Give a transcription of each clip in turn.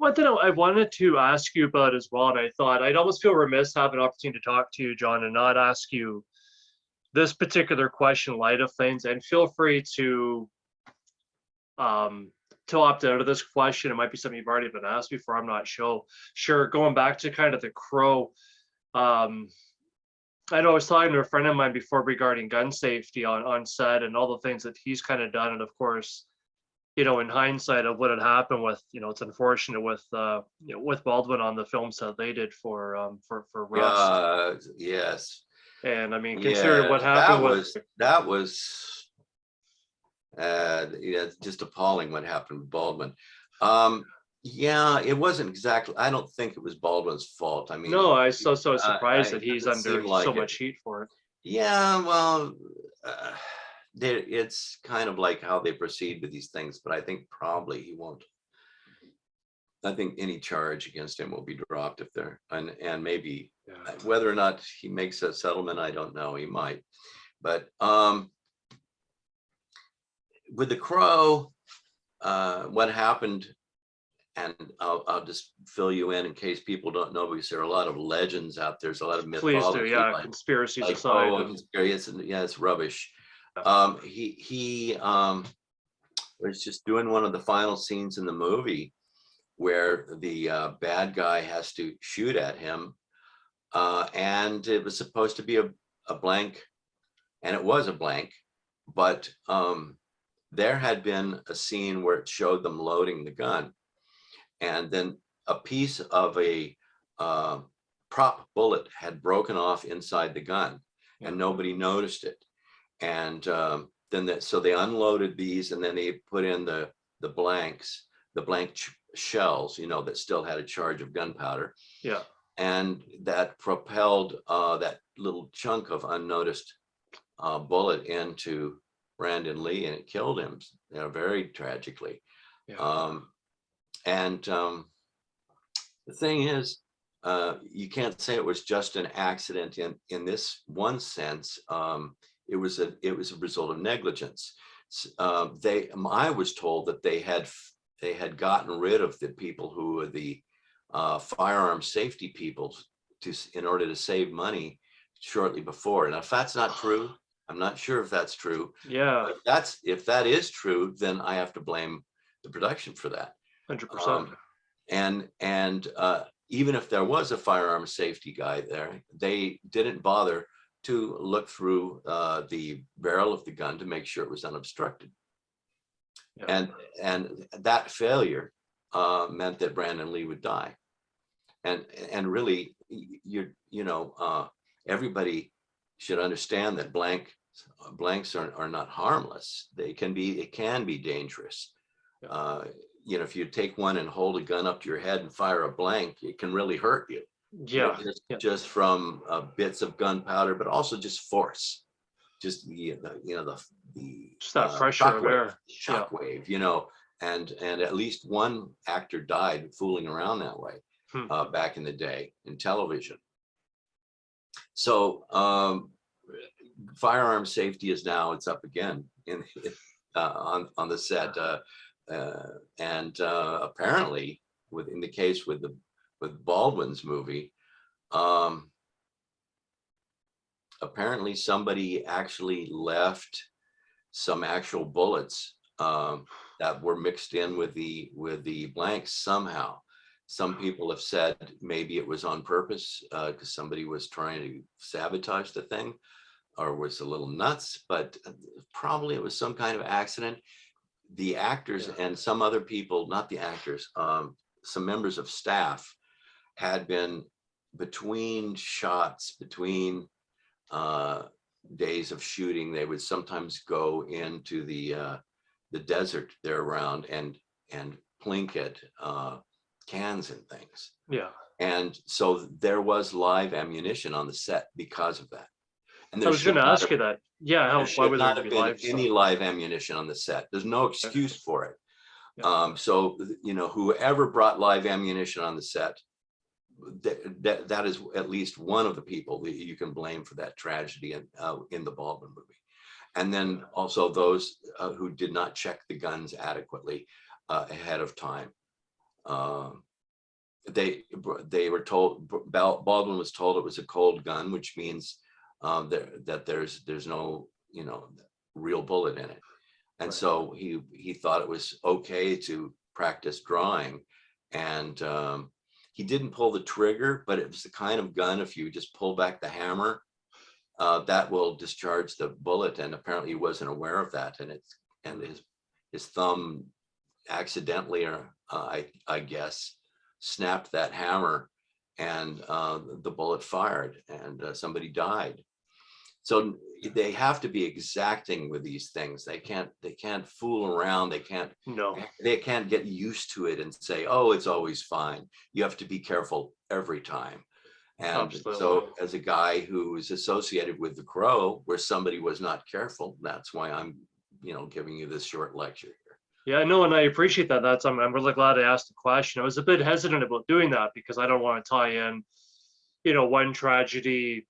One thing I wanted to ask you about as well, and I thought I'd almost feel remiss having an opportunity to talk to you, John, and not ask you this particular question in light of things. And feel free um, to opt out of this question. It might be something you've already been asked before. I'm not sure. Sure. Going back to kind of the Crow. Um, I know I was talking to a friend of mine before regarding gun safety on set and all the things that he's kind of done. And of course, in hindsight of what had happened with, it's unfortunate with, with Baldwin on the film set they did for Rust. Yes. And I mean, considering Yeah, what happened with, that was yeah, just appalling what happened with Baldwin. Yeah, it wasn't exactly, I don't think it was Baldwin's fault. I mean, no, I so surprised that it he's doesn't under seem like so it. much heat for it. Yeah, well, uh, it's kind of like how they proceed with these things, but I think probably he won't. I think any charge against him will be dropped if they're, and maybe whether or not he makes a settlement, I don't know. He might, but with the Crow, what happened, and I'll just fill you in case people don't know, because there are a lot of legends out there. There's a lot of mythology. Please do, yeah. Conspiracies aside. Oh, it's rubbish. He was just doing one of the final scenes in the movie where the bad guy has to shoot at him, and it was supposed to be a blank, and it was a blank, but there had been a scene where it showed them loading the gun, and then a piece of a prop bullet had broken off inside the gun, and nobody noticed it. And so they unloaded these, and then they put in the blank shells, that still had a charge of gunpowder. Yeah. And that propelled that little chunk of unnoticed bullet into Brandon Lee, and it killed him, very tragically. Yeah. And the thing is, you can't say it was just an accident in this one sense. It was a result of negligence. I was told that they had gotten rid of the people who were the firearm safety people in order to save money shortly before. Now, if that's not true, I'm not sure if that's true. Yeah. But if that is true, then I have to blame the production for that. 100%. And even if there was a firearm safety guy there, they didn't bother to look through the barrel of the gun to make sure it was unobstructed. Yeah. And that failure meant that Brandon Lee would die. And really, everybody should understand that blanks are not harmless. It can be dangerous. Yeah. If you take one and hold a gun up to your head and fire a blank, it can really hurt you. Yeah. Just from bits of gunpowder, but also just force, just just that pressure shockwave, and at least one actor died fooling around that way back in the day in television. So firearm safety is now, it's up again on the set, and apparently in the case with Baldwin's movie, apparently somebody actually left some actual bullets that were mixed in with the blanks somehow. Some people have said maybe it was on purpose because somebody was trying to sabotage the thing or was a little nuts, but probably it was some kind of accident. The actors and some other people, not the actors, some members of staff had been between shots, between days of shooting. They would sometimes go into the desert there around and plink at cans and things. Yeah. And so there was live ammunition on the set because of that. And I was going to ask you that. Yeah. Why would there be any live ammunition on the set? There's no excuse for it. Yeah. So, whoever brought live ammunition on the set, that is at least one of the people that you can blame for that tragedy in the Baldwin movie. And then also those who did not check the guns adequately ahead of time. they were told, Baldwin was told it was a cold gun, which means that there's no, real bullet in it. And Right. so he thought it was okay to practice drawing. And he didn't pull the trigger, but it was the kind of gun, if you just pull back the hammer, that will discharge the bullet. And apparently he wasn't aware of that. And his thumb accidentally, or I guess, snapped that hammer, and the bullet fired, and somebody died. So they have to be exacting with these things. They can't fool around. They can't get used to it and say, oh, it's always fine. You have to be careful every time. And Absolutely. so as a guy who is associated with The Crow, where somebody was not careful, that's why I'm, giving you this short lecture here. Yeah, no, and I appreciate that. I'm really glad I asked the question. I was a bit hesitant about doing that because I don't want to tie in, one tragedy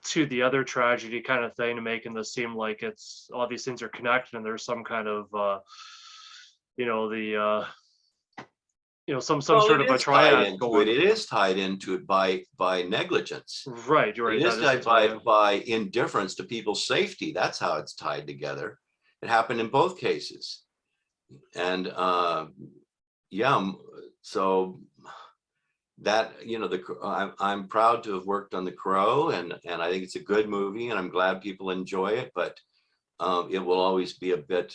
to the other tragedy kind of thing, to making this seem like it's all these things are connected and there's some kind of some sort of a triad going. It is tied into it by negligence. Right, you're right. It is tied by indifference to people's safety. That's how it's tied together. It happened in both cases. And so that, I'm proud to have worked on The Crow, and I think it's a good movie, and I'm glad people enjoy it, but it will always be a bit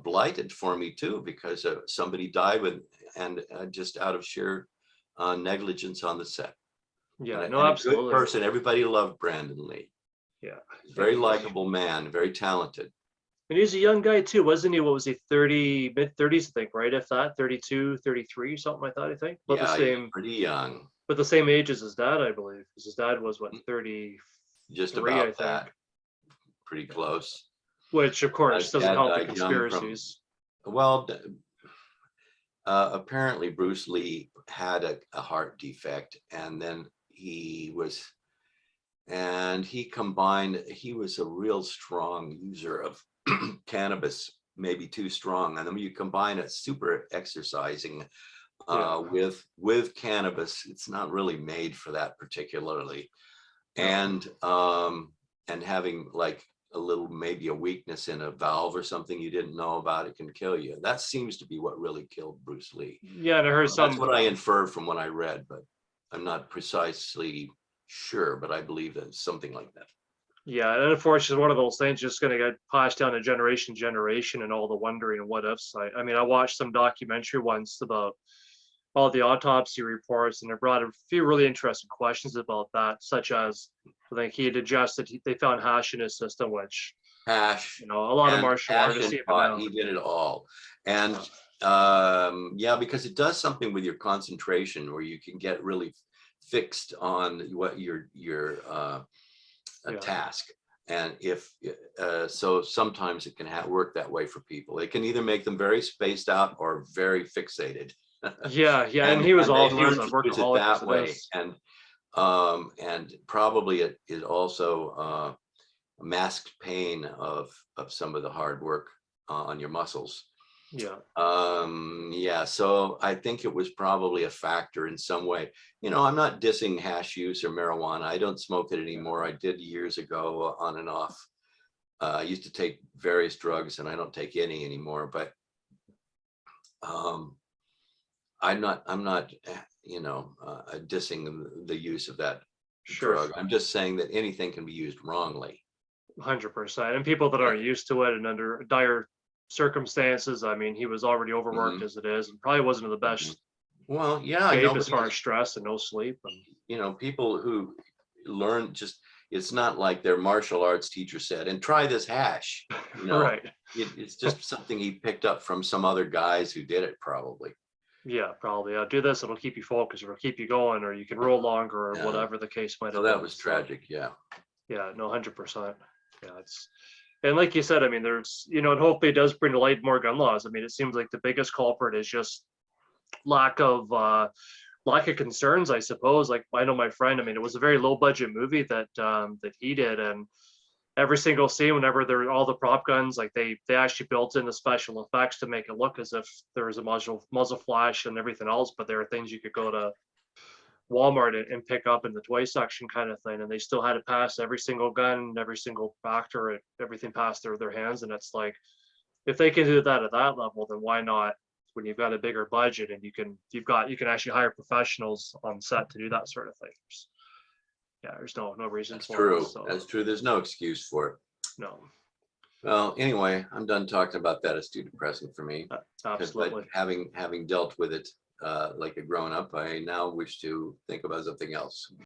blighted for me too, because somebody died just out of sheer negligence on the set. Yeah, and absolutely. A good person. Everybody loved Brandon Lee. Yeah, very likable man, very talented. And he's a young guy too, wasn't he? What was he, mid-30s, I think, right? If that, 32, 33, something like that, I think. But yeah, he was pretty young. But the same age as his dad, I believe. Because his dad was, 30? Just about, I think. That. Pretty close. Which, of course, doesn't help the conspiracies. Apparently Bruce Lee had a heart defect, and then he was a real strong user of cannabis, maybe too strong. And then when you combine it super exercising with cannabis, it's not really made for that particularly. And having like maybe a weakness in a valve or something you didn't know about, it can kill you. That seems to be what really killed Bruce Lee. Yeah, and I heard that's what I inferred from what I read, but I'm not precisely sure, but I believe that it's something like that. Yeah, and unfortunately, one of those things just going to get passed down to generation, and all the wondering and what ifs. I mean, I watched some documentary once about all the autopsy reports, and it brought a few really interesting questions about that, such as, I think he had adjusted, they found hash in his system, which a lot of martial artists, he did it all. And because it does something with your concentration, where you can get really fixed on what your task. And so sometimes it can work that way for people. It can either make them very spaced out or very fixated. and he was a workaholic that way. And probably it also masked pain of some of the hard work on your muscles. So I think it was probably a factor in some way. I'm not dissing hash use or marijuana. I don't smoke it anymore. I did years ago, on and off. I used to take various drugs, and I don't take any anymore, but I'm not dissing the use of that drug. I'm just saying that anything can be used wrongly. 100%. And people that aren't used to it and under dire circumstances, I mean, he was already overworked as it is, and probably wasn't in the best shape as far as stress and no sleep. And people who learn, it's not like their martial arts teacher said, and try this hash. Right. It's just something he picked up from some other guys who did it, probably. Yeah, probably. Do this, it'll keep you focused, it'll keep you going, or you can roll longer, or whatever the case might have been. That was tragic. Yeah, no, 100%. And like you said, I mean, there's, and hopefully it does bring to light more gun laws. I mean, it seems like the biggest culprit is just lack of concerns, I suppose. Like, I know my friend, I mean, it was a very low budget movie that he did, and every single scene, whenever there were all the prop guns, like they actually built in the special effects to make it look as if there was a muzzle flash and everything else, but there are things you could go to Walmart and pick up in the toy section kind of thing, and they still had to pass every single gun, every single actor, and everything passed their hands. And it's like, if they can do that at that level, then why not when you've got a bigger budget and you can actually hire professionals on set to do that sort of thing. There's no reason That's for true. it. So That's true. There's no excuse for it. no, Well, anyway, I'm done talking about that. It's too depressing for me. absolutely. But having dealt with it like a grown up, I now wish to think about something else.